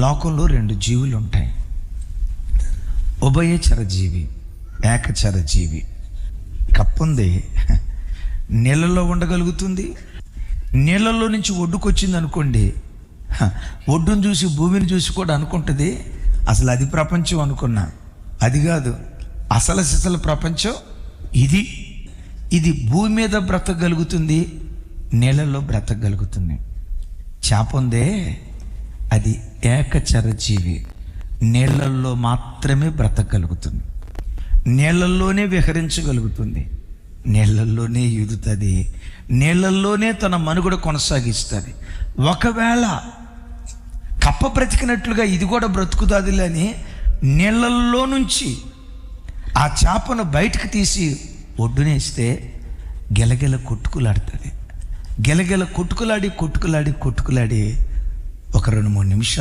లోకంలో రెండు జీవులు ఉంటాయి. ఉభయచర జీవి, ఏకచర జీవి. కప్పుంది, నీళ్ళల్లో ఉండగలుగుతుంది. నీళ్ళల్లో నుంచి ఒడ్డుకొచ్చింది అనుకోండి, ఒడ్డును చూసి భూమిని చూసి కూడా అనుకుంటుంది అసలు అది ప్రపంచం అనుకున్నా. అది కాదు, అసలు సిసలు ప్రపంచం ఇది. ఇది భూమి మీద బ్రతకగలుగుతుంది, నీళ్ళల్లో బ్రతకగలుగుతుంది. చేప ఉందే, అది ఏకచర జీవి, నీళ్ళల్లో మాత్రమే బ్రతకగలుగుతుంది, నీళ్ళల్లోనే విహరించగలుగుతుంది, నీళ్ళల్లోనే ఈదుతుంది, నీళ్ళల్లోనే తన మనుగడ కొనసాగిస్తుంది. ఒకవేళ కప్ప బ్రతికినట్లుగా ఇది కూడా బ్రతుకుతుంది అని నీళ్ళల్లో నుంచి ఆ చేపను బయటకు తీసి ఒడ్డునేస్తే గెలగెల కొట్టుకులాడుతుంది. గెలగెల కొట్టుకులాడి ఒక 2-3 నిమిషాలు